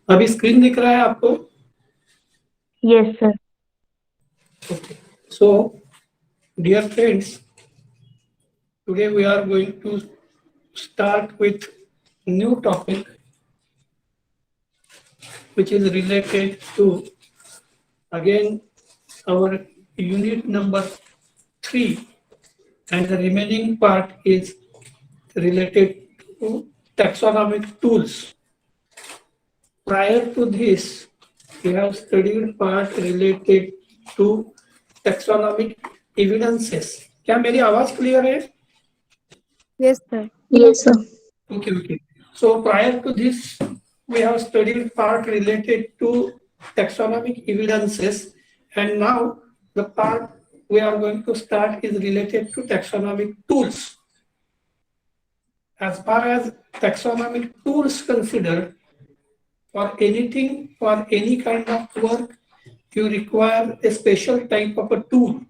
अभी स्क्रीन दिख रहा है आपको? Yes, sir. Okay. So, dear friends, today we are going to start with new topic which is related to again our unit number 3, and the remaining part is related to taxonomic tools. Prior to this, we have studied part related to taxonomic evidences. क्या मेरी आवाज clear है? Yes, sir. Yes, sir. Okay, okay. So prior to this, we have studied part related to taxonomic evidences, and now the part we are going to start is related to taxonomic tools. As far as taxonomic tools considered, for anything, for any kind of work, you require a special type of a tool.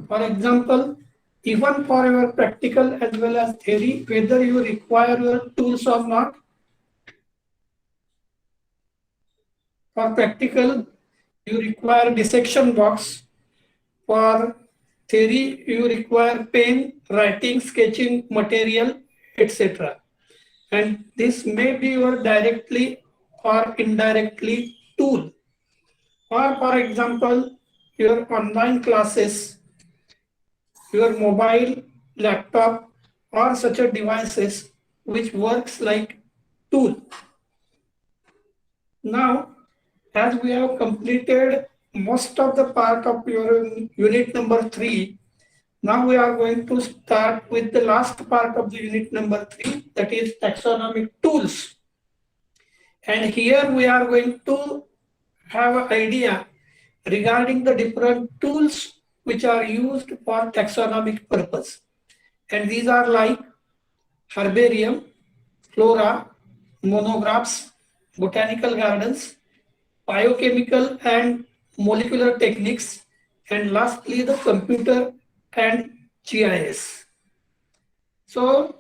For example, even for your practical as well as theory, whether you require your tools or not, for practical, you require dissection box. For theory, you require pen, writing, sketching material, etc. And this may be your directly or indirectly tool. Or for example, your online classes, your mobile, laptop, or such a devices which works like tool. Now, as we have completed most of the part of your unit number 3, now we are going to start with the last part of the unit number 3, that is taxonomic tools. And here we are going to have an idea regarding the different tools which are used for taxonomic purpose. And these are like herbarium, flora, monographs, botanical gardens, biochemical and molecular techniques, and lastly the computer and GIS. So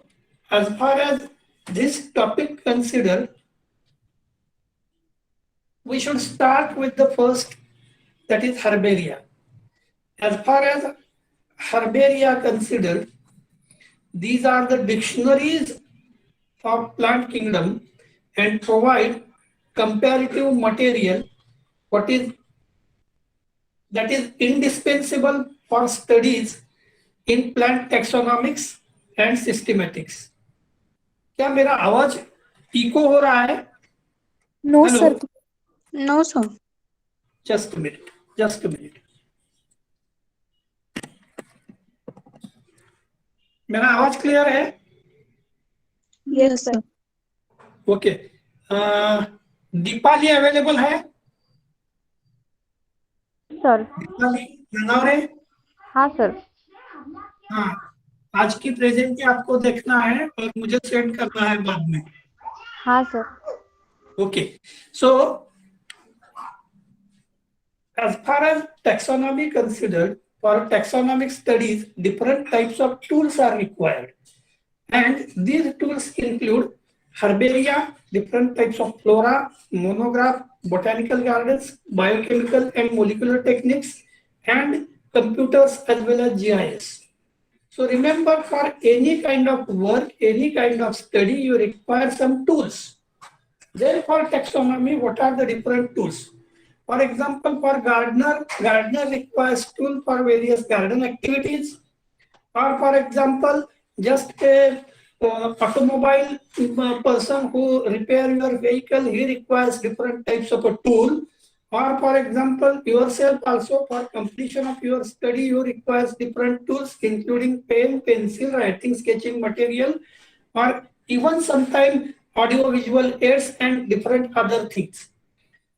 as far as this topic considered, we should start with the first, that is herbaria. As far as herbaria considered, these are the dictionaries of plant kingdom and provide comparative material what is that is indispensable for studies in plant taxonomics and systematics. क्या मेरा आवाज eco हो रहा है? No, Hello? sir. No, sir. Just a minute. Just a minute. मेरा आवाज clear है? Yes, sir. Okay. Deepali available है? Sir. दीपाली ननावरे? हाँ सर. हाँ, आज की प्रेजेंट आपको देखना है और मुझे सेंड करना है बाद में. हाँ sir. Okay, so as far as taxonomy considered, for taxonomic studies, different types of tools are required, and these tools include herbaria, different types of flora, monograph, botanical gardens, biochemical and molecular techniques, and computers as well as GIS. So remember, for any kind of work, any kind of study, you require some tools. Therefore, taxonomy, what are the different tools? For example, for gardener requires tool for various garden activities. Or for example, just a automobile person who repair your vehicle, he requires different types of a tool. Or for example, yourself also for completion of your study, you requires different tools, including pen, pencil, writing, sketching material, or even sometimes audio visual aids and different other things.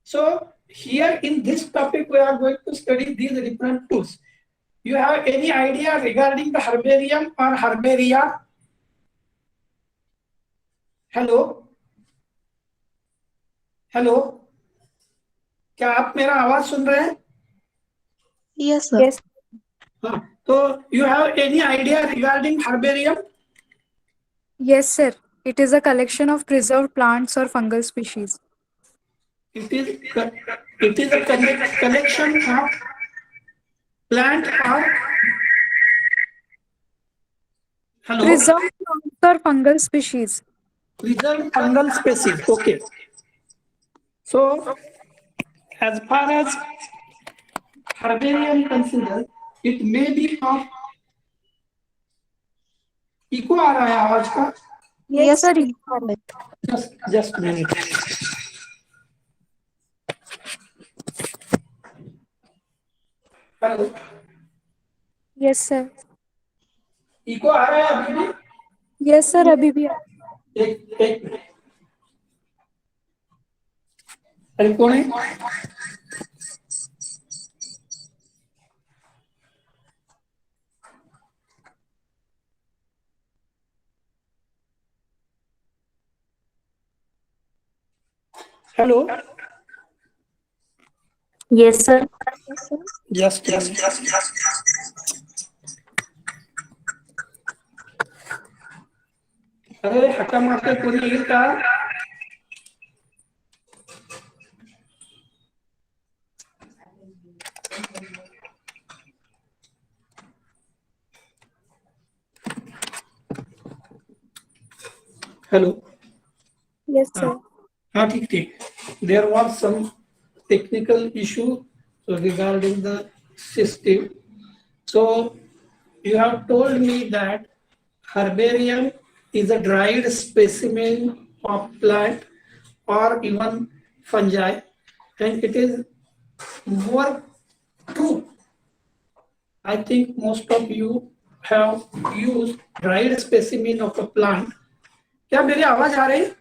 So here in this topic, we are going to study these different tools. You have any idea regarding the herbarium or herbaria? Hello? Hello? क्या आप मेरा आवाज सुन रहे हैं? Yes, sir. Yes. हाँ, तो you have any idea regarding herbarium? Yes, sir. It is a collection of preserved plants or fungal species. It is a collection of plant or hello Preserved plants or fungal species. preserved fungal species. Okay. So as far as herbarium considered, it may be of echo आ रहा है आवाज का Yes, sir. just minute hello Yes, sir. Echo आ रहा है अभी भी Yes, sir. अभी भी एक मिनट अरे कौन है हेलो Yes, sir. just अरे हक्का मार के कोणी येईल का हेलो Yes, sir. हाँ ठीक ठीक there was some technical issue regarding the system so you have told me that herbarium is a dried specimen of plant or even fungi and it is more true. I think most of you have used dried specimen of a plant. क्या मेरी आवाज आ रही है?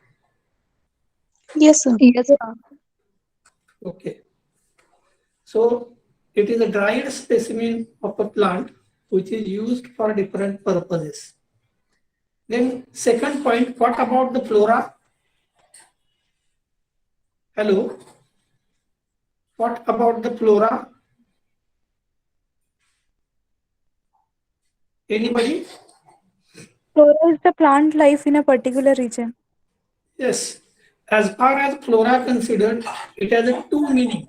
Yes, sir. Yes, sir. Okay. So it is a dried specimen of a plant which is used for different purposes. Then second point, what about the flora? Hello. What about the flora? Anybody? Flora is the plant life in a particular region. Yes. As far as flora considered, it has a two meaning.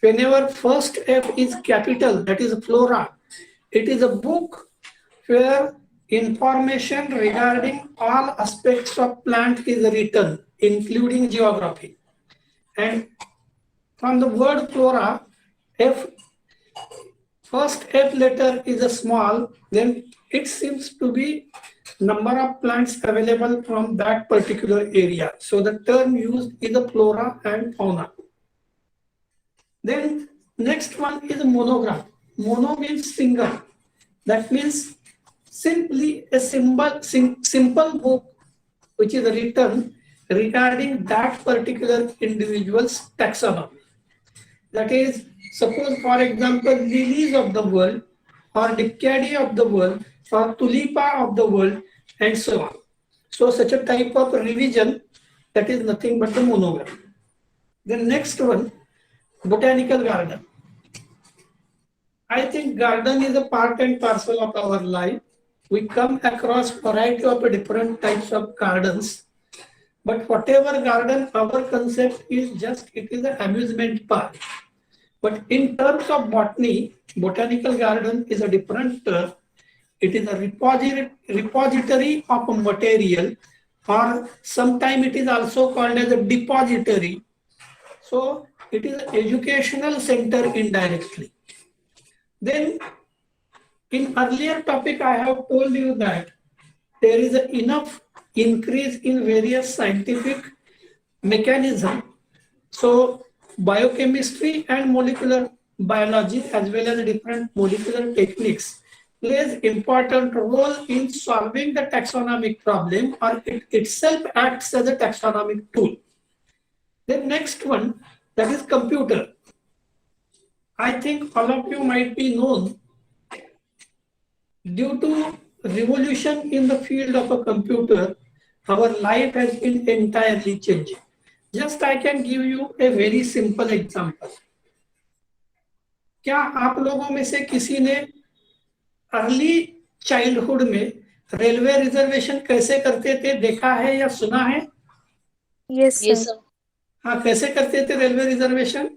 Whenever first F is capital, that is flora. It is a book where information regarding all aspects of plant is written, including geography. And from the word flora, F first F letter is a small, then it seems to be number of plants available from that particular area. So the term used is a flora and fauna. Then next one is monogram. Mono means single. That means simply a simple book which is written regarding that particular individual's taxonomy. That is, suppose for example, lilies of the world or Diptyridae of the world or Tulipa of the world and so on. So such a type of revision, that is nothing but the monogram. The next one, botanical garden. I think garden is a part and parcel of our life. We come across variety of different types of gardens, but whatever garden, our concept is just it is an amusement park. But in terms of botany, botanical garden is a different term. It is a repository of a material, or sometimes it is also called as a depository. So it is an educational center indirectly. Then in earlier topic, I have told you that there is enough increase in various scientific mechanism. So biochemistry and molecular biology as well as different molecular techniques plays important role in solving the taxonomic problem, or it itself acts as a taxonomic tool. The next one, that is computer. I think all of you might be known, due to revolution in the field of a computer, our life has been entirely changed. Just I can give you a very simple example. क्या आप लोगों में से किसी ने early childhood में railway reservation कैसे करते थे देखा है या सुना है? Yes, sir. Yes, sir. हाँ, कैसे करते थे railway reservation?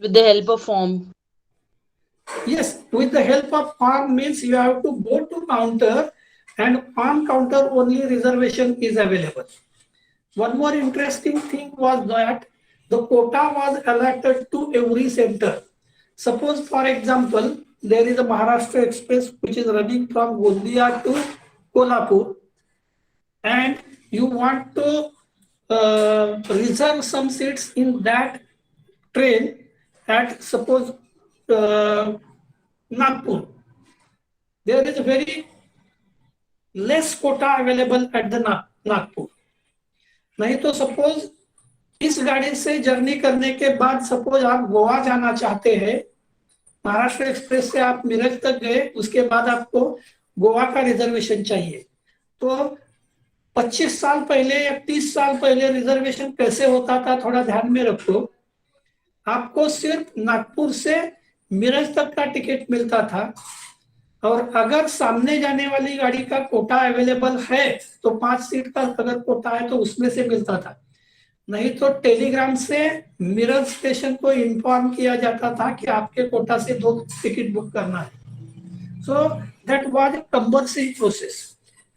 With the help of form. Yes, with the help of form means you have to go to counter, and on counter only reservation is available. One more interesting thing was that the quota was allotted to every center. Suppose, for example, there is a Maharashtra Express which is running from Gondia to Kolhapur, and you want to reserve some seats in that train at, suppose, Nagpur. There is a very less quota available at the Nagpur. नहीं तो suppose इस गाड़ी से journey करने के बाद suppose आप गोवा जाना चाहते हैं, महाराष्ट्र एक्सप्रेस से आप मिरज तक गए, उसके बाद आपको गोवा का रिजर्वेशन चाहिए, तो 25 साल पहले या 30 साल पहले रिजर्वेशन कैसे होता था थोड़ा ध्यान में रखो। आपको सिर्फ नागपुर से मिरज तक का टिकट मिलता था, और अगर सामने जाने वाली गाड़ी का कोटा अवेलेबल है तो 5 सीट का अगर कोटा है तो उसमें से मिलता था, नहीं तो टेलीग्राम से मिरज स्टेशन को इन्फॉर्म किया जाता था कि आपके कोटा से 2 टिकट बुक करना है। So that was a compulsory process,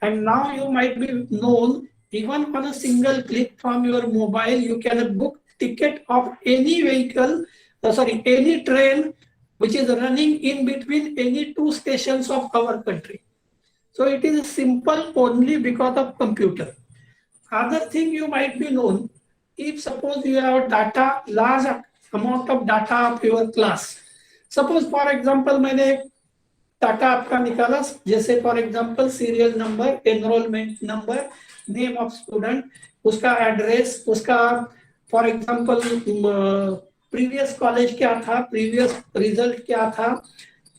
and now you might be known even on a single click from your mobile you can book ticket of any vehicle, any train which is running in between any 2 stations of our country. So it is simple only because of computer. Other thing you might be known, if suppose you have data, large amount of data of your class. Suppose for example मैंने data आपका निकाला, जैसे for example serial number, enrolment number, name of student, उसका address, उसका for example previous college क्या था, previous result क्या था,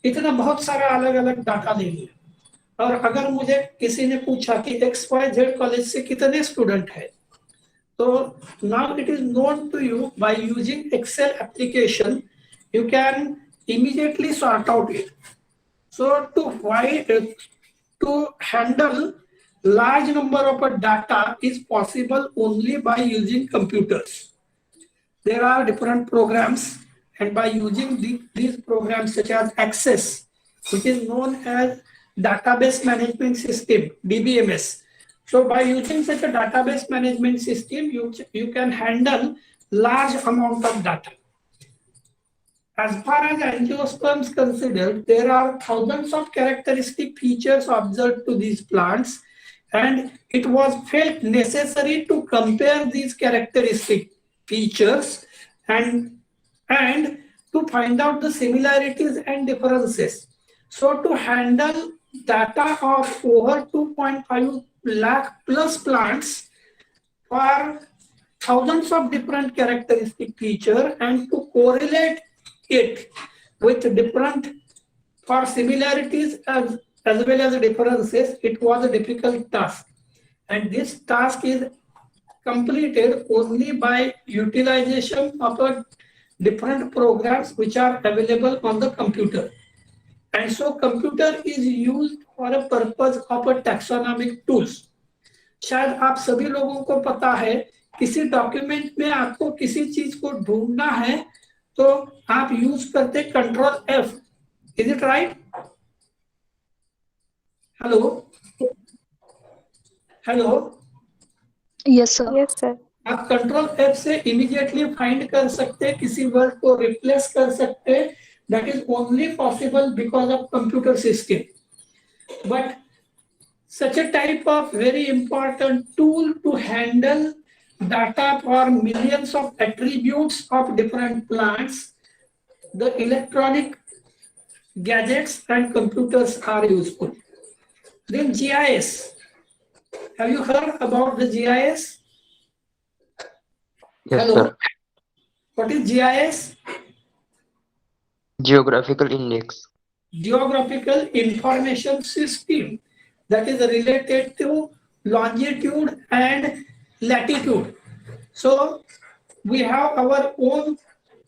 इतना बहुत सारा अलग अलग डाटा ले लिया। और अगर मुझे किसी ने पूछा कि XYZ कॉलेज से कितने स्टूडेंट है, तो now it is known to you by using Excel application, you can immediately sort out it. So to handle large number of data is possible only by using computers. There are different programs, and by using these programs such as Access, which is known as Database Management System, DBMS. So by using such a database management system, you can handle large amount of data. As far as angiosperms considered, there are thousands of characteristic features observed to these plants, and it was felt necessary to compare these characteristic features and to find out the similarities and differences. So to handle data of over 2.5 lakh plus plants for thousands of different characteristic features and to correlate it with different for similarities as well as differences, it was a difficult task, and this task is completed only by utilization of different programs which are available on the computer. And so computer is used for a purpose of a taxonomic tools. शायद आप सभी लोगों को पता है, किसी document में आपको किसी चीज को ढूंढना है तो आप यूज करते Ctrl+F. Is it right? Hello hello, Yes, sir. Yes, sir. आप Ctrl+F से इमीडिएटली फाइंड कर सकते, किसी वर्ड को रिप्लेस कर सकते। That is only possible because of computer system. But such a type of very important tool to handle data for millions of attributes of different plants, the electronic gadgets and computers are useful. Then GIS. Have you heard about the GIS? Yes, Hello. sir. What is GIS? Geographical index. Geographical information system that is related to longitude and latitude. So we have our own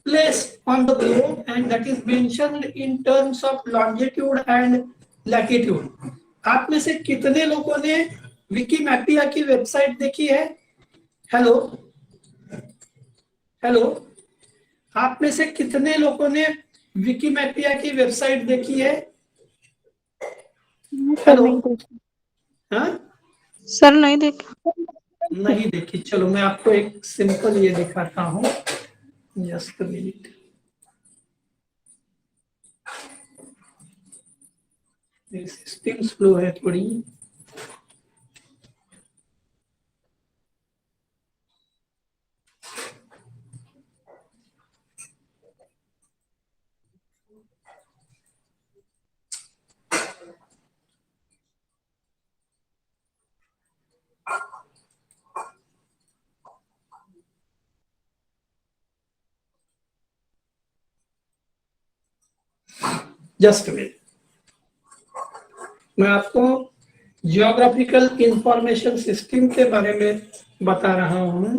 place on the globe, and that is mentioned in terms of longitude and latitude. आप में से कितने लोगों ने विकीमैपिया की website देखी है? Hello, hello, आप में से कितने लोगों ने विकिमीडिया की वेबसाइट देखी है? सर हेलो, नहीं देखी। हाँ, Sir, नहीं देखा. नहीं देखी। चलो मैं आपको एक सिंपल ये दिखाता हूँ, जस्ट मिनट। सिस्टम स्लो है थोड़ी। जस्ट मिनट, मैं आपको जियोग्राफिकल इंफॉर्मेशन सिस्टम के बारे में बता रहा हूँ।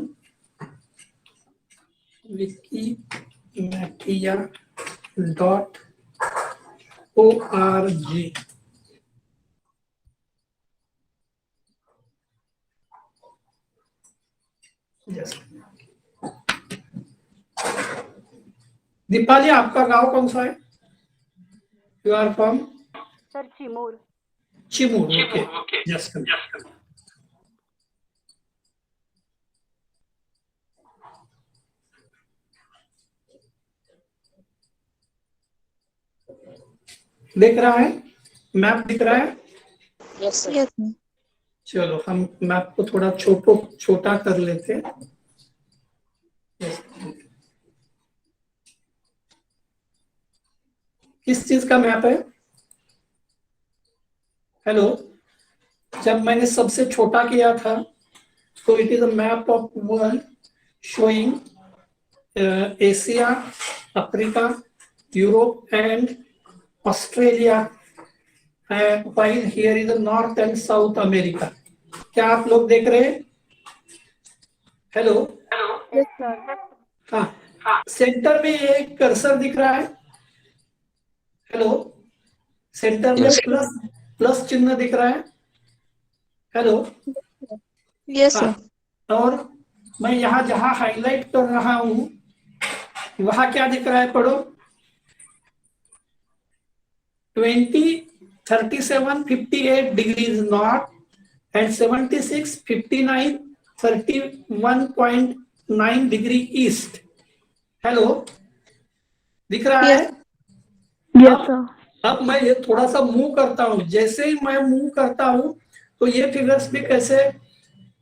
विकीमेडिया .org। दीपाली, आपका गांव कौन सा है? You are from? Sir Chimur. Chimur, okay. Just दिख रहा है? मैप दिख रहा है? Yes, sir. Yes. चलो हम मैप को थोड़ा छोटा कर लेते हैं। किस चीज का मैप है? हेलो, जब मैंने सबसे छोटा किया था तो it is a map of world showing Asia, Africa, Europe and Australia, while here is a north and south America. क्या आप लोग देख रहे हैं? Hello, yes sir. हाँ, सेंटर में ये कर्सर दिख रहा है। हेलो, सेंटर में Yes. प्लस प्लस चिन्ह दिख रहा है। हेलो, Yes, हाँ, sir. और मैं यहाँ जहाँ हाईलाइट कर रहा हूँ वहां क्या दिख रहा है? पढ़ो। 20, 37, 58 degrees north and 76, 59, 31.9 degree east. Hello, दिख रहा Yes. है? यस अब सर। अब मैं ये थोड़ा सा मूव करता हूँ, जैसे ही मैं मूव करता हूँ तो ये फिगर्स भी कैसे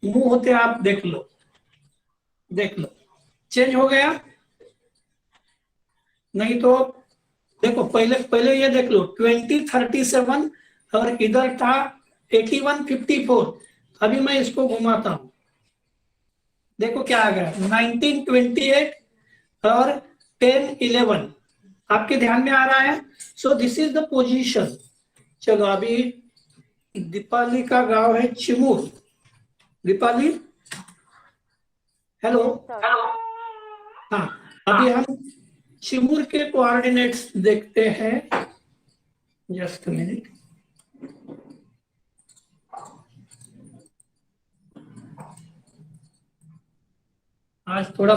मूव होते हैं आप देख लो, देख लो। चेंज हो गया? नहीं तो देखो, पहले पहले ये देख लो, 2037 और इधर था 8154। अभी मैं इसको घुमाता हूँ, देखो क्या आ गया, 1928 और 1011। आपके ध्यान में आ रहा है? So this is the position. चलो अभी दीपाली का गांव है चिमूर। दीपाली, हेलो, हाँ, अभी हम चिमूर के कोऑर्डिनेट्स देखते हैं। Just minute. आज थोड़ा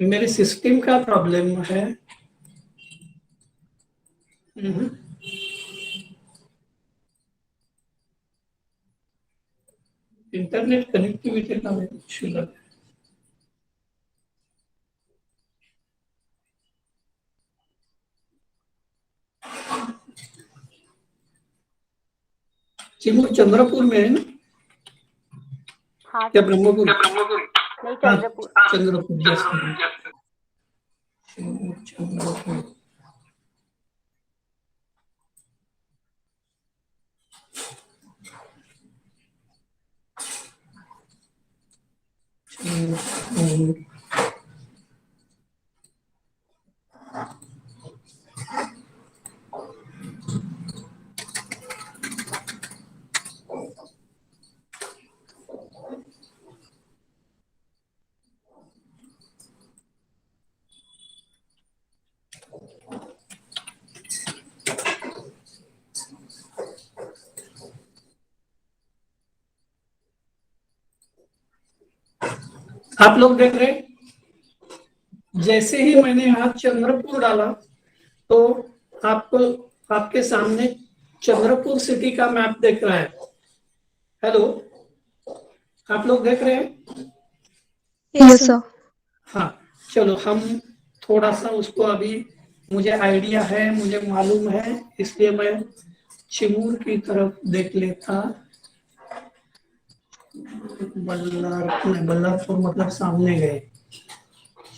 मेरे सिस्टम का प्रॉब्लम है। इंटरनेट कनेक्टिविटी का इशू लग रहा है। चिमूर चंद्रपुर में है ना? हाँ क्या सर। ब्रह्मपुर? नहीं हाँ, चंद्रपुर। चंद्रपुर। Just minute. चंद्रपुर। चंद्रपुर। आप लोग देख रहे हैं? जैसे ही मैंने यहाँ चंद्रपुर डाला तो आपको आपके सामने चंद्रपुर सिटी का मैप दिख रहा है। हेलो, आप लोग देख रहे हैं? Yes, sir. हाँ, चलो हम थोड़ा सा उसको अभी, मुझे आइडिया है, मुझे मालूम है, इसलिए मैं चिमूर की तरफ देख लेता। बल्लारपुर मतलब सामने गए,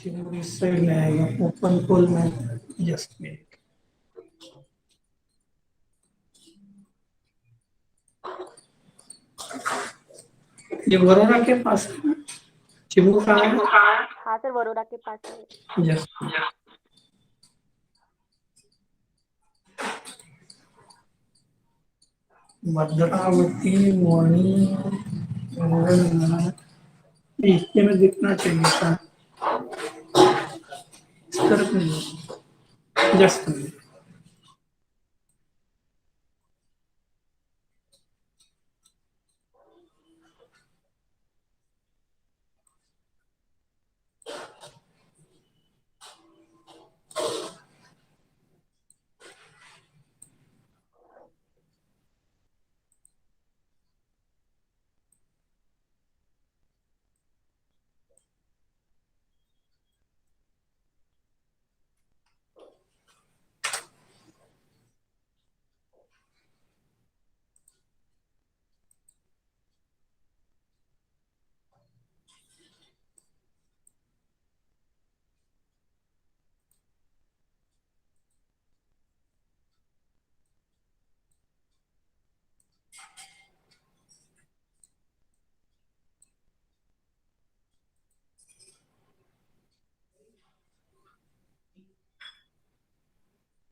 चिमूर इस साइड में आएगा, ओपन पोल में जस्ट में। ये वरोरा के पास है, चिमूर कहाँ है? हाँ सर, वरोरा के पास है। जस्ट भद्रावती वाणी इसके में दिखना चाहिए था, इस तरफ नहीं, जस्ट में।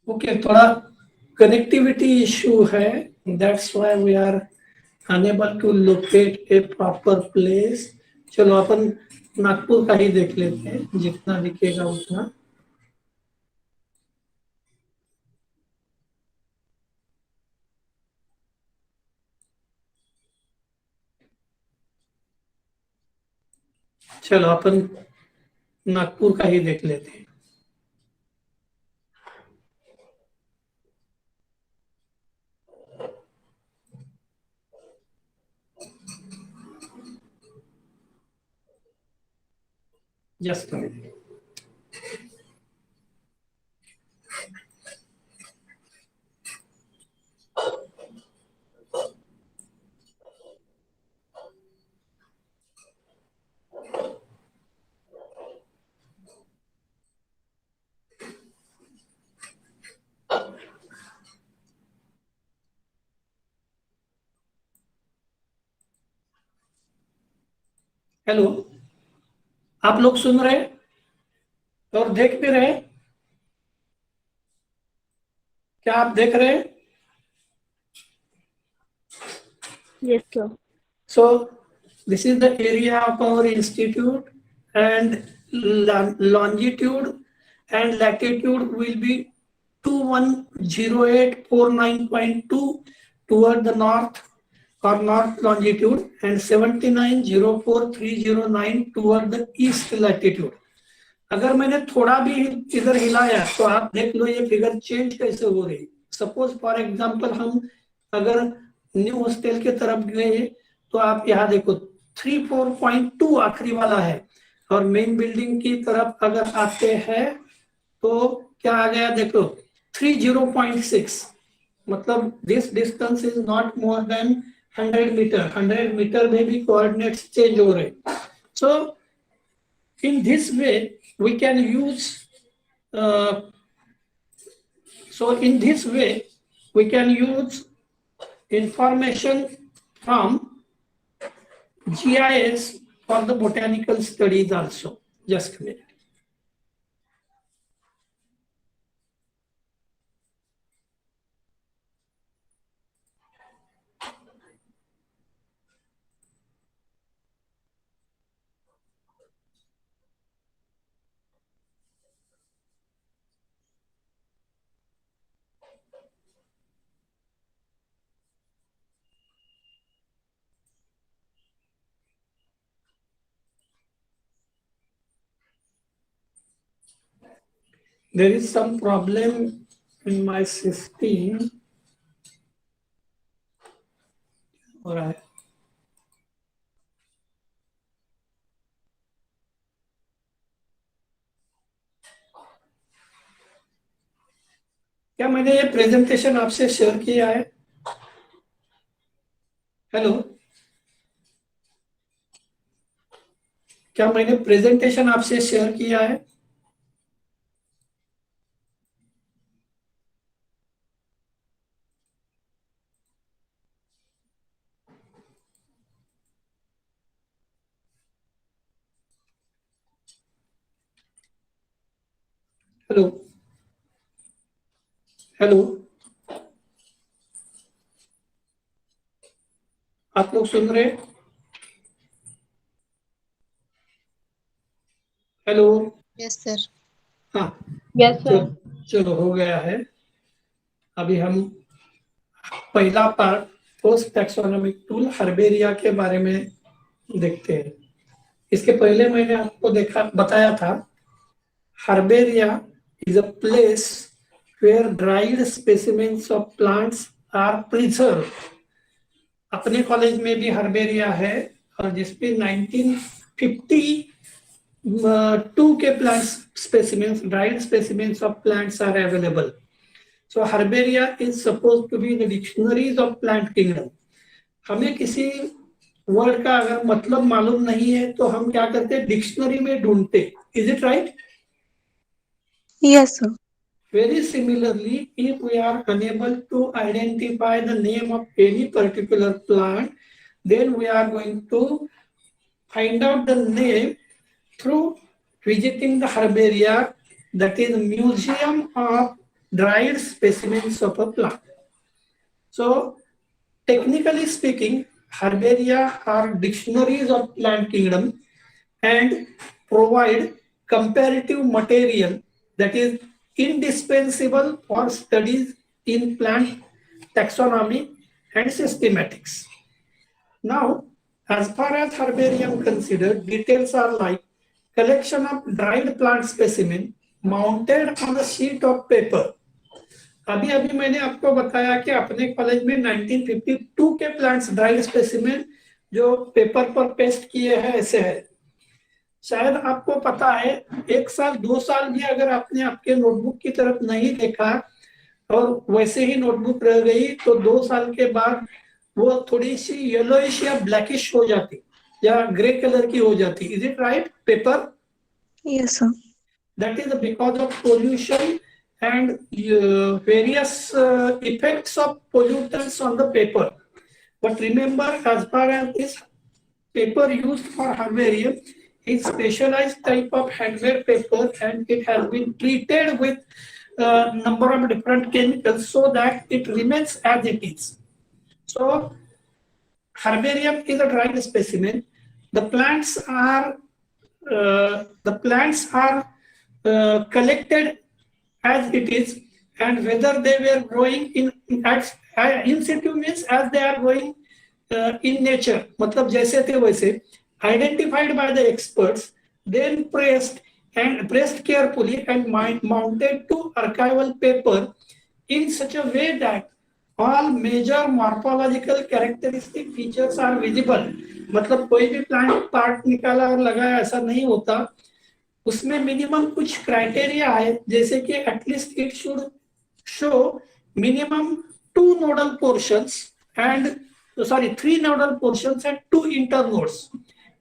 ओके, थोड़ा कनेक्टिविटी इशू है, that's why we are unable to locate a proper place. चलो अपन नागपुर का ही देख लेते हैं, जितना दिखेगा उतना। चलो अपन नागपुर का ही देख लेते हैं। जस्ट हेलो, आप लोग सुन रहे हैं और देख भी रहे हैं? क्या आप देख रहे हैं? Yes, sir. So this is the area of our institute, and longitude and latitude will be 210849.2 toward the north or north longitude, and 7904,309 toward the east latitude. अगर मैंने थोड़ा भी इधर हिलाया तो आप देख लो ये फिगर चेंज कैसे हो रही। सपोज फॉर एग्जांपल हम अगर न्यू हॉस्टल के तरफ गए तो आप यहाँ देखो 34.2 आखिरी वाला है, और मेन बिल्डिंग की तरफ अगर आते हैं तो क्या आ गया देखो 30.6, मतलब this distance is not more than 100 metre. 100 metre में भी कोऑर्डिनेट्स चेंज हो रहे। सो in this way we can use information from GIS for the botanical studies also. Just a minute. there is some problem in my system. All right. क्या मैंने ये presentation आपसे share किया है? हेलो, क्या मैंने प्रेजेंटेशन आपसे शेयर किया है? हेलो हेलो, आप लोग सुन रहे हैं? Hello, yes sir. हाँ Yes, तो चलो हो गया है। अभी हम पहला part post taxonomic tool herbaria के बारे में देखते हैं। इसके पहले मैंने आपको बताया था herbaria is a place where dried specimens of plants are preserve. अपने कॉलेज में भी हर्बेरिया है और जिसपे 1952 के plant specimens, dried specimens of plants are available. So herbaria is supposed to be the dictionaries of plant kingdom. हमें किसी word का अगर मतलब मालूम नहीं है तो हम क्या करते हैं, डिक्शनरी में ढूंढते। Is it right? Yes sir. Very similarly, if we are unable to identify the name of any particular plant, then we are going to find out the name through visiting the herbaria, that is museum of dried specimens of a plant. So technically speaking, herbaria are dictionaries of plant kingdom and provide comparative material that is indispensable for studies in plant taxonomy and systematics. Now, as far as herbarium considered, details are like collection of dried plant specimen mounted on a sheet of paper. अभी अभी मैंने आपको बताया कि अपने college में 1952 के plants dried specimen जो पेपर पर पेस्ट किए हैं ऐसे है। शायद आपको पता है 1 साल 2 साल भी अगर आपने आपके नोटबुक की तरफ नहीं देखा और वैसे ही नोटबुक रह गई तो 2 साल के बाद वो थोड़ी सी येलोइश या ब्लैकिश हो जाती या ग्रे कलर की हो जाती। Is it right? Paper, yes sir. that is because of pollution and various effects of pollutants on the paper. But remember, as far as this paper used for herbarium is specialized type of handmade paper and it has been treated with number of different chemicals so that it remains as it is. So herbarium is a dried specimen. The plants are collected as it is, and whether they were growing in situ means as they are growing in nature, मतलब जैसे थे वैसे, identified by the experts, then pressed carefully and mounted to archival paper in such a way that all major morphological characteristic features are visible. मतलब कोई भी plant part निकाला और लगाया ऐसा नहीं होता, उसमें मिनिमम कुछ क्राइटेरिया है, जैसे कि at least it should show minimum 3 nodal portions and 2 internodes.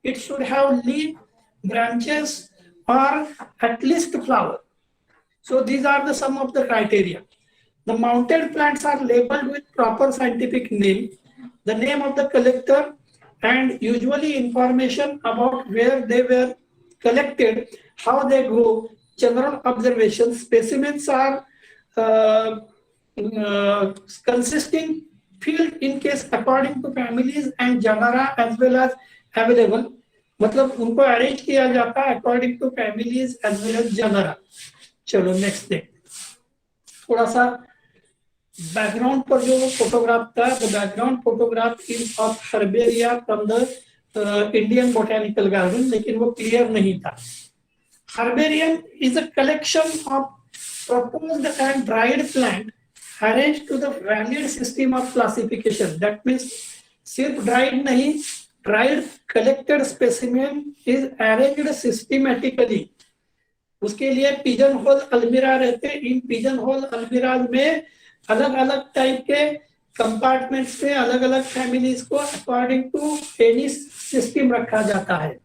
It should have leaf, branches or at least flower. So these are some of the criteria. The mounted plants are labeled with proper scientific name, the name of the collector, and usually information about where they were collected, how they grow, general observations. Specimens are consisting field in case according to families and genera as well as available. मतलब उनको arrange किया जाता है according to families as well as genera. चलो next day थोड़ा सा background पर जो फोटोग्राफ था, the background photograph is of herbaria from the Indian botanical garden, लेकिन वो क्लियर नहीं था। Herbarium is a collection of proposed and dried plant arranged to the valid system of classification. That means सिर्फ dried नहीं, dried collected specimen is arranged systematically. उसके लिए pigeon whole अलमीरा रहते हैं. इन पिजन होल अलमीराज में अलग अलग टाइप के कंपार्टमेंट्स में अलग अलग फैमिलीज को अकॉर्डिंग टू एनी सिस्टम रखा जाता है.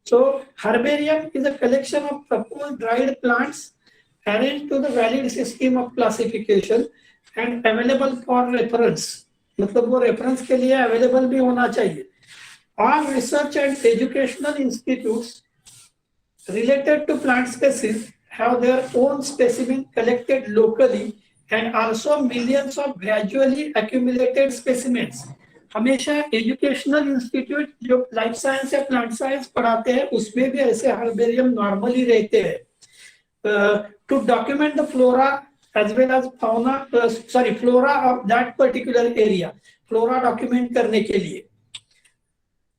So herbarium is a collection of proposed dried plants arranged to the valid system of classification and available for reference. मतलब वो रेफरेंस के लिए अवेलेबल भी होना चाहिए. All research and educational institutes related to plant species have their own specimen collected locally and also millions of gradually accumulated specimens. हमेशा educational institute जो life science या प्लांट साइंस पढ़ाते हैं उसमें भी ऐसे हर्बेरियम नॉर्मली रहते हैं. To document the flora as well as fauna, flora of that particular area, flora document करने के लिए.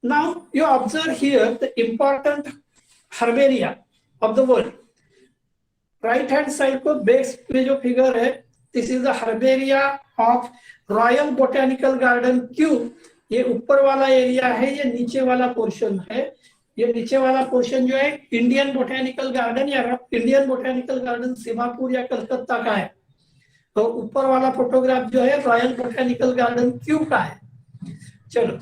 Now you observe here the important herbaria of the world. Right hand side को बेस में जो figure है, this is the herbaria of royal botanical garden Kew. ये ऊपर वाला एरिया है, ये नीचे वाला पोर्शन है. ये नीचे वाला पोर्शन जो है इंडियन बोटेनिकल गार्डन या इंडियन बोटेनिकल गार्डन सीमापुर या कलकत्ता का है. तो ऊपर वाला फोटोग्राफ जो है रॉयल बोटेनिकल गार्डन क्यू का है. चलो,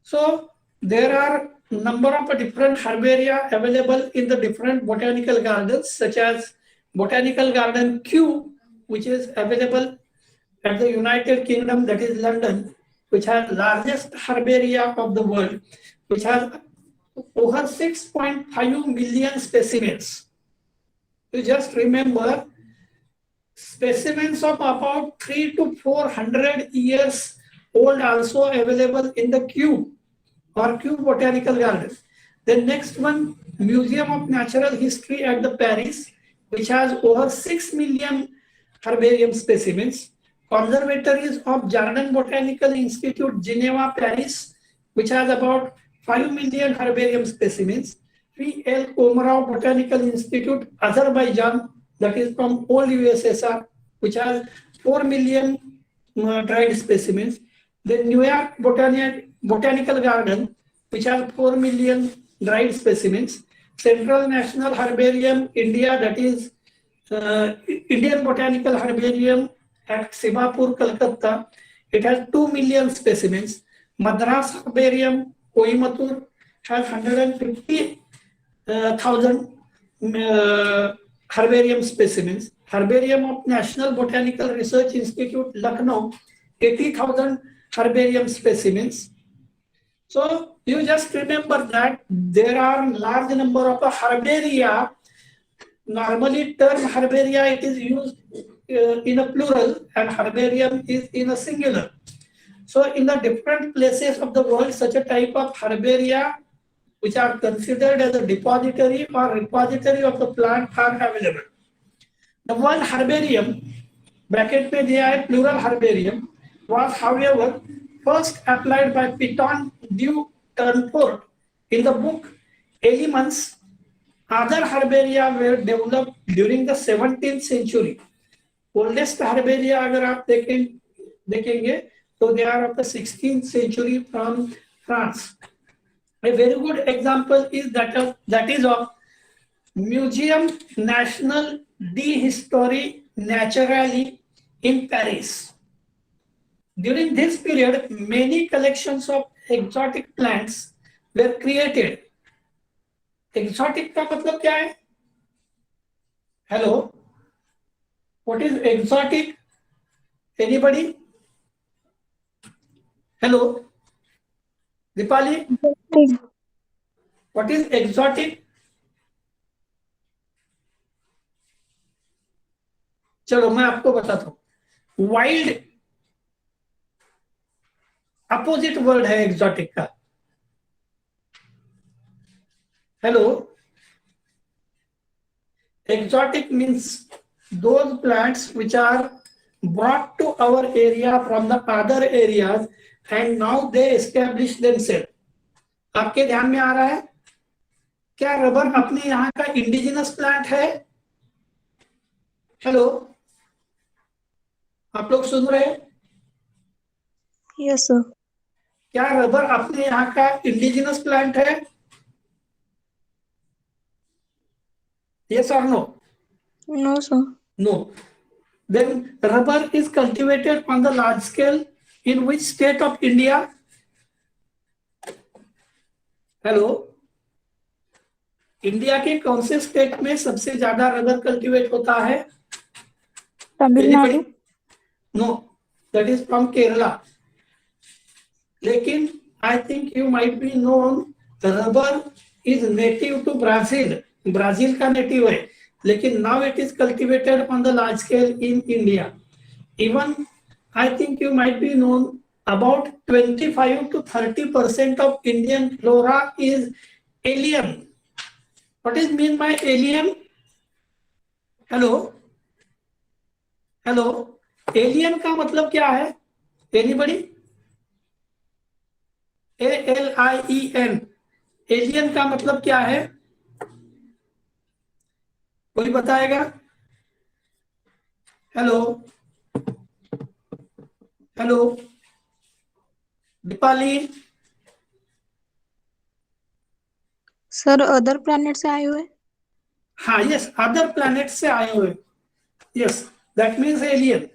so there are number of different herbaria available in the different botanical gardens, such as Botanical Garden Kew, which is available at the United Kingdom, that is London, which has largest herbaria of the world, which has over 6.5 million specimens. You just remember, specimens of about 300 to 400 years old also available in the Kew or Kew Botanical Garden. The next one, Museum of Natural History at the Paris, which has over 6 million herbarium specimens. Conservatories of Jardin Botanical Institute, Geneva, Paris, which has about 5 million herbarium specimens. P.L. Komarov Botanical Institute, Azerbaijan, that is from old USSR, which has 4 million dried specimens. The New York Botanical Garden, which has 4 million dried specimens. Central National Herbarium, India, that is Indian Botanical Herbarium at Simapur, Calcutta. It has 2 million specimens. Madras Herbarium, Coimbatore, has 150,000 herbarium specimens. Herbarium of National Botanical Research Institute, Lucknow, 80,000 herbarium specimens. So you just remember that there are large number of herbaria. Normally term herbaria, it is used in a plural and herbarium is in a singular. So in the different places of the world, such a type of herbaria which are considered as a depository or repository of the plant are available. The word herbarium, bracket में दिया है plural herbarium, was however first applied by Piton du Turnfort in the book Elements. Other herbaria were developed during the 17th century. Oldest herbaria अगर आप देखेंगे तो they are of the 16th century from France. A very good example is that is of Museum National d'Histoire Naturelle in Paris. During this period, many collections of exotic plants were created. Exotic का मतलब क्या है? Hello, what is exotic? Anybody? Hello, Dipali. What is exotic? चलो मैं आपको बताता हूँ. Wild opposite word है एक्सोटिक का. Hello, exotic means those plants which are brought to our area from the other areas and now they establish themselves. आपके ध्यान में आ रहा है क्या रबर अपने यहाँ का इंडिजिनस प्लांट है? हेलो, आप लोग सुन रहे हैं? Yes, sir. क्या रबर अपने यहाँ का इंडिजिनस प्लांट है? यस और no? No, sir. No. Then rubber is cultivated on the large scale in which state of India? Hello, India के कौन से स्टेट में सबसे ज्यादा रबर कल्टीवेट होता है? Tamil Nadu. No, that is from Kerala. लेकिन I think you might be known rubber is native to Brazil. Brazil का नेटिव है, लेकिन now it is cultivated on the large scale in India. Even I think you might be known about 25 to 30% of Indian flora is alien. What is mean by alien? Hello, hello, alien का मतलब क्या है? Anybody? ALIEN, alien का मतलब क्या है? कोई बताएगा? Hello, hello, Deepali. Sir other planet से आए हुए। हाँ, यस, अदर प्लैनेट से आए हुए। Yes, that means alien.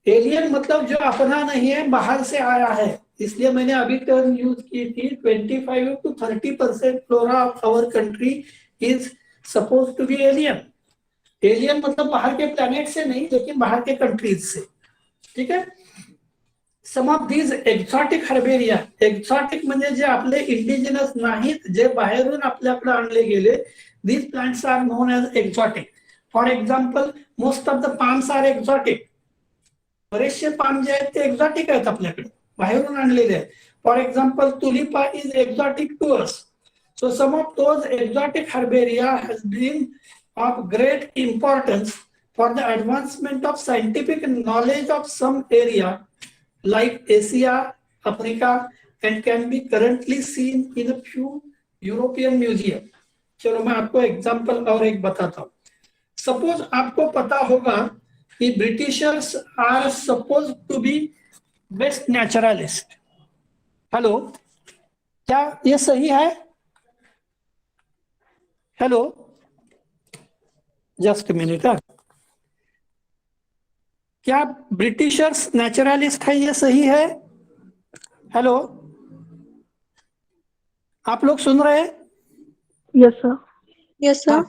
Alien मतलब जो अपना नहीं है, बाहर से आया है। इसलिए मैंने अभी टर्म यूज की थी 25 to 30% flora of our country is suppose to be alien. Alien मतलब बाहर के प्लैनेट से नहीं, लेकिन बाहर के कंट्रीज से। ठीक है। Some of these exotic herbaria, exotic म्हणजे जे आपले इंडिजिनस नाहीत, जे बाहेरून आपल्याकडे आणले गेले, these plants are known as exotic. For example, most of the palms are exotic. बरेचसे पाम जे आहेत ते एक्झॉटिक आहेत, आपल्याकडे बाहेरून आणलेले आहेत. For example, Tulipa is exotic to us. So some of those exotic herbaria has been of great importance for the advancement of scientific knowledge of some area like Asia, Africa, and can be currently seen in a few European museum. चलो मैं आपको example और एक बताता हूँ। Suppose आपको पता होगा कि britishers are suppose to be best naturalist. Hello, क्या ये सही है? Hello, just minute. क्या ब्रिटिशर्स नेचुरलिस्ट है, ये सही है? हेलो, आप लोग सुन रहे हैं? Yes sir. Yes sir.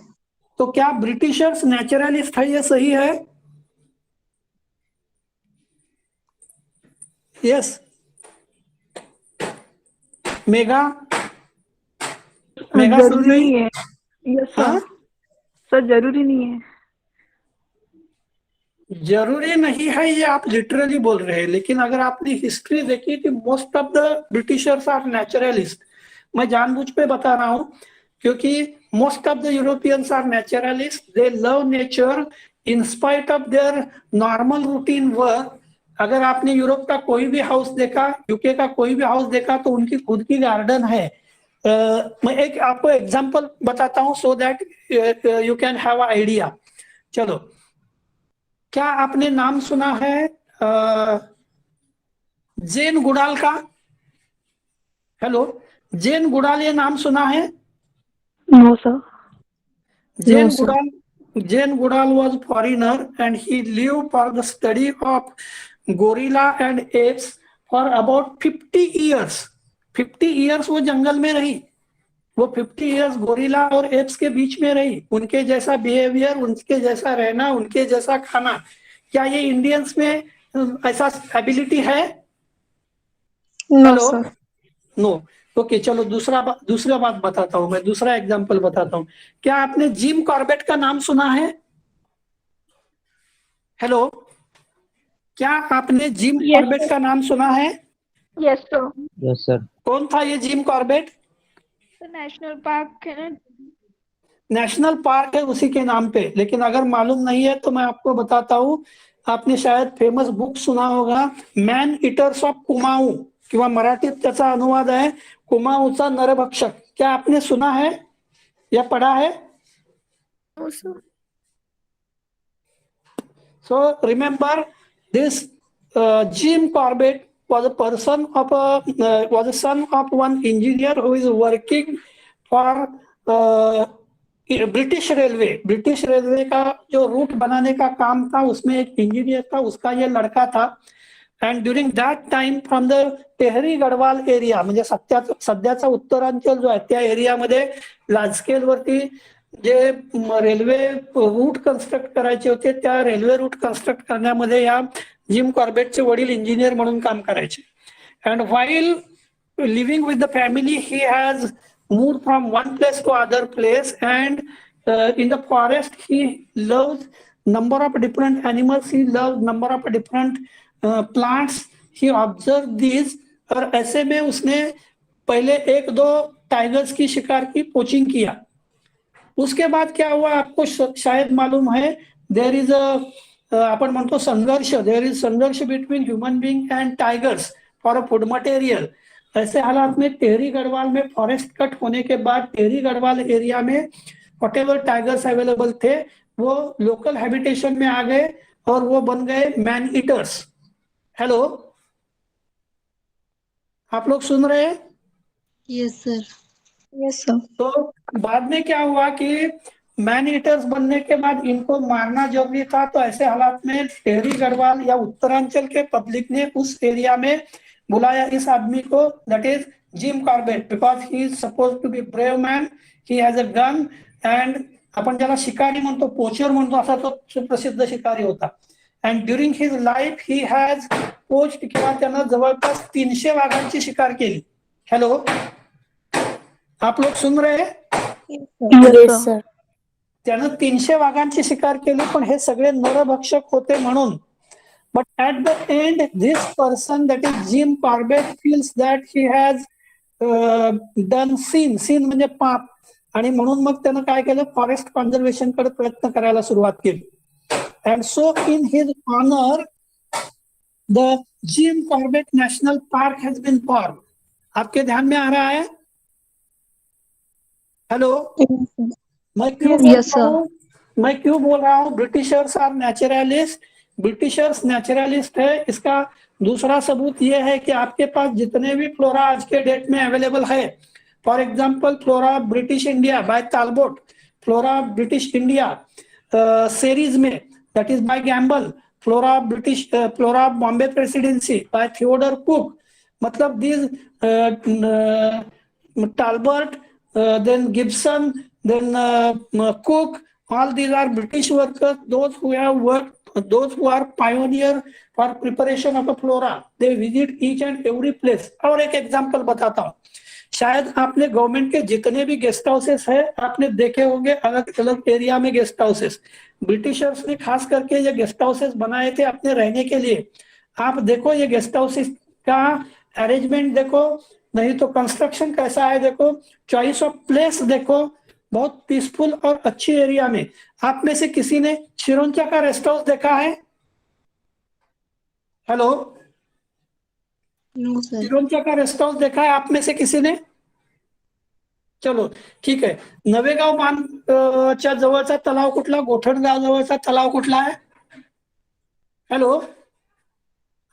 तो क्या ब्रिटिशर्स नेचुरलिस्ट है, ये सही है? यस, मेगा, मेगा सुन जरूरी रही? नहीं है। यस हाँ? सर। सर जरूरी नहीं है। जरूरी नहीं है, ये आप लिटरली बोल रहे हैं, लेकिन अगर आपने हिस्ट्री देखी कि most of the britishers are naturalist. मैं जानबूझ पे बता रहा हूं, क्योंकि most of the Europeans are naturalist. They love nature in spite of their normal routine work. अगर आपने यूरोप का कोई भी हाउस देखा, यूके का कोई भी हाउस देखा, तो उनकी खुद की गार्डन है। मैं एक आपको एग्जांपल बताता हूं so that you can have idea. चलो, क्या आपने नाम सुना है जेन गुडाल का? हेलो, जेन गुडाल, ये नाम सुना है? No sir. Jane No, sir. Goodall, Jane Goodall was foreigner and he lived for the study of gorilla and apes for about 50 years. 50 years वो जंगल में रही। वो 50 years गोरिल्ला और एप्स के बीच में रही। उनके जैसा बिहेवियर, उनके जैसा रहना, उनके जैसा खाना। क्या ये इंडियंस में ऐसा एबिलिटी है? No, hello, sir. No. Okay, चलो दूसरा बात बताता हूं, मैं दूसरा एग्जांपल बताता हूं। क्या आपने जिम कॉर्बेट का नाम सुना है? हेलो, क्या आपने जिम कॉर्बेट का नाम सुना है? Yes sir. Yes sir. कौन था ये जिम कॉर्बेट? नेशनल पार्क है ना। नेशनल पार्क है उसी के नाम पे। लेकिन अगर मालूम नहीं है तो मैं आपको बताता हूं, आपने शायद फेमस बुक सुना होगा, मॅन इटर्स ऑफ कुमाऊ, किंवा मराठीत त्याचा अनुवाद आहे कुमाऊचा नरभक्षक। क्या आपने सुना है या पढ़ा है? No sir. So remember, this Jim Corbett was a person of was a son of one engineer who is working for British railway का जो रूट बनाने का काम था, उसमें एक इंजीनियर था, उसका ये लड़का था. And during that time from the Tehri Garhwal area, म्हणजे सध्याचा उत्तरांचल जो आहे त्या एरियामध्ये लार्ज स्केल वरती जे रेल्वे रूट कन्स्ट्रक्ट करायचे होते, त्या रेल्वे रूट कन्स्ट्रक्ट करण्यामध्ये या जिम कॉर्बेटचे वडील इंजिनियर म्हणून काम करायचे. And while living with the family he has moved from one place to other place, and in the forest he loves number of different animals, he loves number of different plants, he observed these. और ऐसे में उसने पहले 1-2 tigers की शिकार की poaching किया. उसके बाद क्या हुआ आपको शायद मालूम है, देयर इज आपण म्हणतो संघर्ष, देयर इज संघर्ष between human being and tigers for a food material. ऐसे हालात में टेहरी गढ़वाल में फॉरेस्ट कट होने के बाद टेहरी गढ़वाल एरिया में व्हाटएवर टाइगर्स अवेलेबल थे वो लोकल हैबिटेशन में आ गए और वो बन गए मैन ईटर्स. हेलो, आप लोग सुन रहे हैं? Yes sir. Yes sir. तो बाद में क्या हुआ कि मैन ईटर्स बनने के बाद इनको मारना जरूरी था. तो ऐसे हालात में टेहरी गढ़वाल या उत्तरांचल के पब्लिक ने उस एरिया में बुलाया इस आदमी को, that is Jim Corbett, because he is suppose to be brave man, he has a gun, and आपण ज्याला शिकारी म्हणतो, पोचर म्हणतो, असा तो सुप्रसिद्ध शिकारी होता. And during his life he has poached, किंवा त्यानं जवळपास 300 वाघांची शिकार केली. हॅलो, आप लोग सुन रहे हैं? Yes, sir. त्यानं 300 वाघांची शिकार केली, पण हे सगळे नरभक्षक होते म्हणून. But at the end, this person, that is Jim Corbett, feels that he has done sin म्हणजे पाप, आणि म्हणून मग त्यानं काय केलं, फॉरेस्ट कॉन्झर्वेशन कडे प्रयत्न करायला सुरुवात केली. And so in his honor, the Jim Corbett National Park has been formed. आपके ध्यान में आ रहा है? हेलो, मैं क्यों बोल रहा हूँ britishers are naturalist? Britishers naturalist है, इसका दूसरा सबूत यह है कि आपके पास जितने भी फ्लोरा आज के डेट में अवेलेबल है, for example flora British India by Talbot, flora British India series में that is by Gamble, flora Bombay presidency by Theodore Cooke. मतलब this Talbot, then Gibson, then Cook, all these are British workers, those who have worked, those who are pioneer for preparation of a flora. They visit each and every place. और एक example बताता हूँ, शायद आपने government के जितने भी guest houses है आपने देखे होंगे, अलग अलग एरिया में गेस्ट हाउसेस. ब्रिटिशर्स ने खास करके ये गेस्ट हाउसेस बनाए थे अपने रहने के लिए. आप देखो ये गेस्ट हाउसेस का अरेंजमेंट देखो, नहीं तो कंस्ट्रक्शन कैसा है देखो, चॉइस ऑफ प्लेस देखो, बहुत पीसफुल और अच्छी एरिया में. आप में से किसी ने चिरोंचा का रेस्ट हाउस देखा है? Hello, no sir. चिरोंचा का रेस्ट हाउस देखा है आप में से किसी ने? चलो ठीक आहे. नवेगाव बांधच्या जवळचा तलाव कुठला, गोठणगाव जवळचा तलाव कुठला है? हेलो,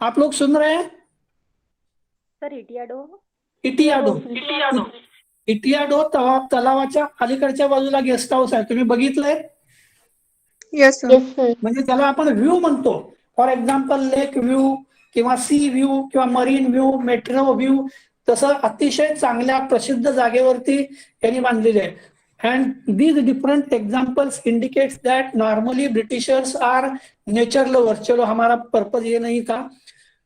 आप लोग सुन रहे हैं? सर इटियाडो तलावाच्या अलीकडच्या बाजूला गेस्ट हाऊस आहे, तुम्ही बघितलंय? Yes sir. म्हणजे त्याला आपण व्ह्यू म्हणतो. फॉर एक्झाम्पल लेक व्ह्यू किंवा सी व्ह्यू किंवा मरीन व्ह्यू, मेट्रो व्ह्यू, तसं अतिशय चांगल्या प्रसिद्ध जागेवरती यांनी बांधलेले आहे. And these different examples indicates that normally britishers are nature lovers. चलो हमारा पर्पज ये नहीं था,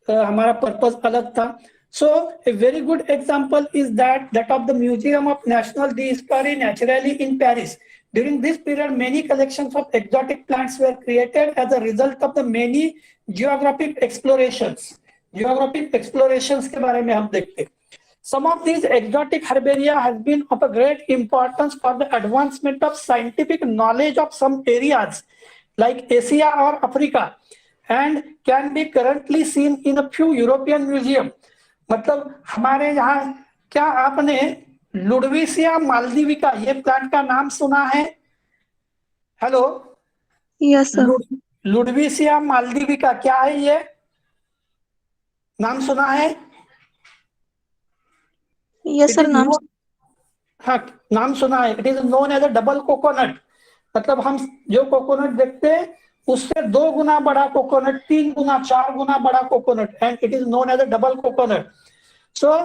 हमारा पर्पज अलग था. So a very good example is that of the Museum of National Prehistory naturally in Paris. During this period, many collections of exotic plants were created as a result of the many geographic explorations. Geographic explorations के बारे में हम देखते. Some of these exotic herbaria has been of a great importance for the advancement of scientific knowledge of some areas like Asia or Africa, and can be currently seen in a few European museums. मतलब हमारे यहाँ, क्या आपने लुडविसिया मालदीविका ये plant का नाम सुना है? Hello, yes sir. लुडविसिया मालदीविका क्या है ये, नाम सुना है? यस सर, नाम हाँ, नाम सुना है। It is known as a double coconut, मतलब हम जो कोकोनट देखते हैं उससे 2 गुना बड़ा कोकोनट, 3 गुना 4 गुना बड़ा coconut, and it is known as a double coconut. So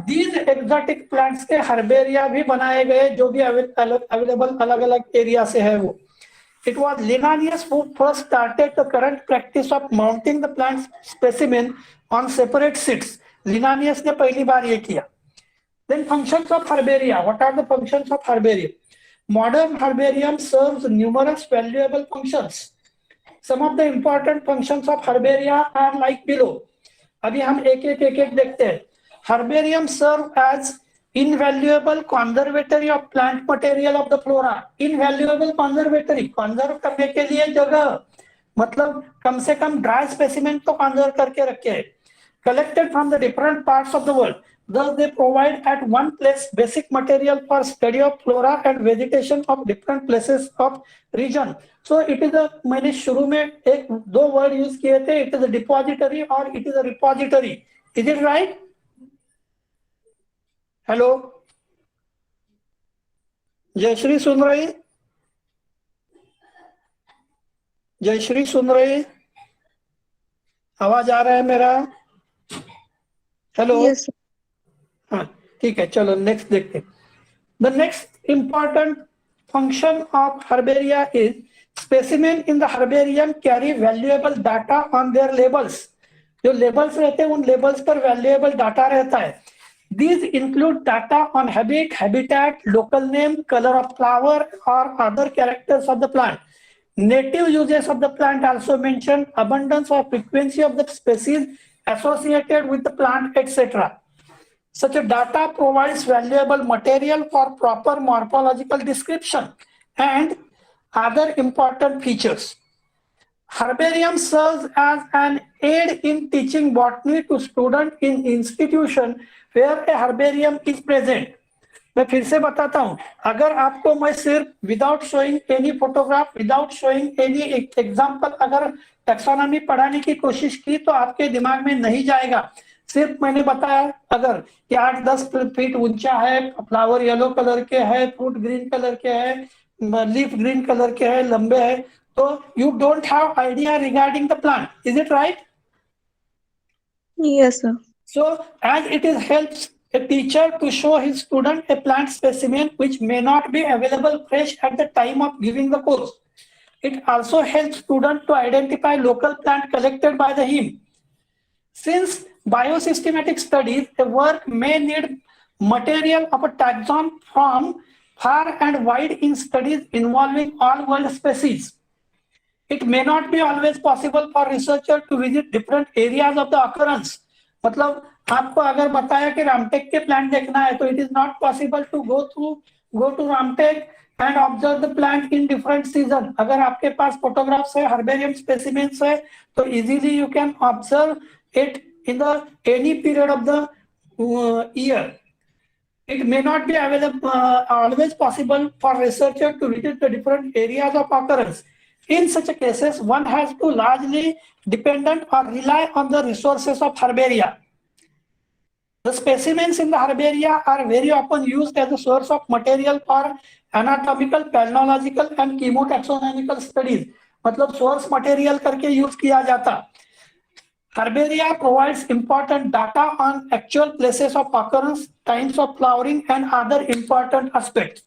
these exotic plants के हर्बेरिया भी बनाए गए, जो भी अवेलेबल अलग अलग एरिया से है वो। It was Linnaeus who first started the current practice of mounting the plant specimen on separate sheets. Linnaeus ने पहली बार ये किया। Then functions of herbaria. What are the functions of herbarium? Modern herbarium serves numerous valuable functions. Some of the important functions of herbaria are like below. अभी हम एक एक देखते हैं। Herbarium serve as invaluable conservatory of plant material of the flora. Invaluable conservatory, conserve करने के लिए जगह, मतलब कम से कम ड्राई स्पेसिमेन तो कंजर्व करके रखे हैं। Collected from the different parts of the world. Thus they provide at one place basic material for study of flora and vegetation of different places of region. So it is a, मैंने शुरू में एक दो word use किए थे, it is a depository और it is a repository. Is it right? Hello Jayashree सुन रही? जयश्री सुन रही? आवाज आ रहा है मेरा? हेलो? यस हाँ ठीक है, चलो नेक्स्ट देखते हैं। The next important function of herbaria is specimen in the herbarium carry valuable data on their labels. जो लेबल्स रहते हैं उन लेबल्स पर वैल्यूएबल डाटा रहता है। These include data on habit, habitat, local name, color of flower or other characters of the plant. Native uses of the plant also mentioned, abundance or frequency of the species associated with the plant, etc. Such a data provides valuable material for proper morphological description and other important features. Herbarium serves as an aid in teaching botany to students in institution where a herbarium is present. मैं फिर से बताता हूं, अगर आपको मैं सिर्फ without showing any photograph, without showing any example अगर टैक्सोनॉमी पढ़ाने की कोशिश की तो आपके दिमाग में नहीं जाएगा। सिर्फ मैंने बताया अगर कि 8-10 फीट ऊंचा है, फ्लावर येलो कलर के है, फ्रूट ग्रीन कलर के है, लीफ ग्रीन कलर के है, लंबे है, तो you don't have idea regarding the plant. Is it right? Yes sir. So as it is helps a teacher to show his student a plant specimen which may not be available fresh at the time of giving the course. It also helps student to identify local plant collected by the him. Since biosystematic studies, a work may need material of a taxon from far and wide in studies involving all world species. It may not be always possible for researcher to visit different areas of the occurrence. मतलब आपको अगर बताया कि रामटेक के plant देखना है तो it is not possible to go to Ramtek and observe the plant in different season. अगर आपके पास फोटोग्राफ्स है, हर्बेरियम स्पेसिमेंस है, तो easily you can observe it in the any period of the year. It may not be available always possible for researcher to visit the different areas of occurrence. In such cases, one has to largely dependent or rely on the resources of herbaria. The specimens in the herbaria are very often used as a source of material for anatomical, palynological and chemotaxonomical studies. मतलब source material करके use किया जाता। Herbaria provides important data on actual places of occurrence, times of flowering and other important aspects.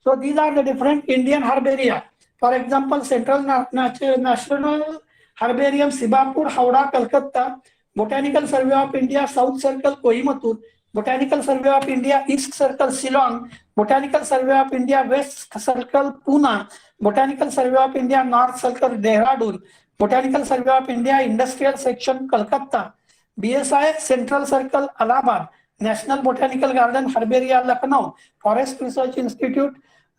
So these are the different Indian herbaria. For example, Central National Herbarium, Sibapur, Howrah, Calcutta, Botanical Survey of India, South Circle, Coimbatore, Botanical Survey of India, East Circle, Shillong, Botanical Survey of India, West Circle, Pune, Botanical Survey of India, North Circle, Dehradun, Botanical Survey of India, Industrial Section, Calcutta, BSI, Central Circle, Allahabad, National Botanical Garden, Herbaria, Lucknow, Forest Research Institute,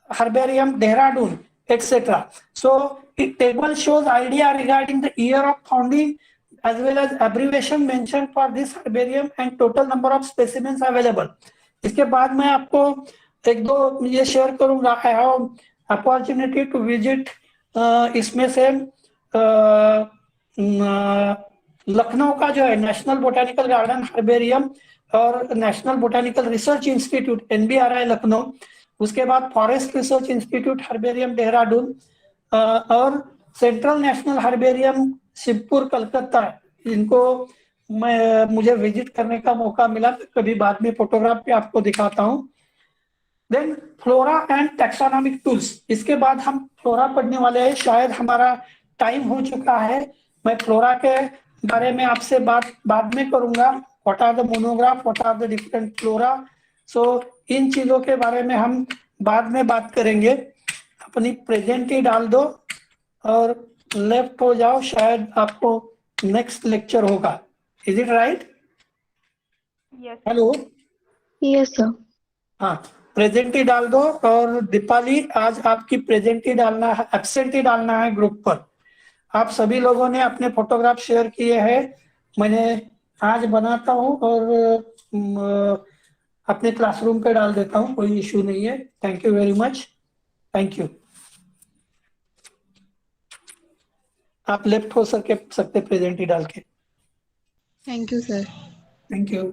Herbarium, Dehradun, etc. So the table shows idea regarding the year of founding as well as abbreviation mentioned for this herbarium and total number of specimens available. इसके बाद मैं आपको एक दो ये share करूंगा। I have opportunity to visit इसमें से लखनऊ का जो है नेशनल बोटेनिकल गार्डन हर्बेरियम और national botanical research institute NBRI Lucknow, उसके बाद forest research institute herbarium Dehradun और central national herbarium Shibpur Calcutta, इनको मुझे विजिट करने का मौका मिला, तो कभी बाद में फोटोग्राफ पे आपको दिखाता हूँ। Then flora and taxonomic tools, इसके बाद हम फ्लोरा पढ़ने वाले हैं। शायद हमारा टाइम हो चुका है, मैं फ्लोरा के बारे में आपसे बात बाद में करूंगा। What are the monograph, what are the different flora, so इन चीजों के बारे में हम बाद में बात करेंगे। अपनी प्रेजेंट ही डाल दो और लेफ्ट हो जाओ, शायद आपको नेक्स्ट लेक्चर होगा। Is it right? Yes. Hello, Yes, sir. हाँ, प्रेजेंट ही डाल दो। और दीपाली, आज आपकी प्रेजेंट ही डालना है, एब्सेंट ही डालना है ग्रुप पर। आप सभी लोगों ने अपने फोटोग्राफ शेयर किए हैं, मैंने आज बनाता हूँ और अपने क्लासरूम पे डाल देता हूँ, कोई इशू नहीं है। Thank you very much, thank you. आप लेफ्ट हो सकते प्रेजेंट ही डाल के। Thank you, sir. Thank you.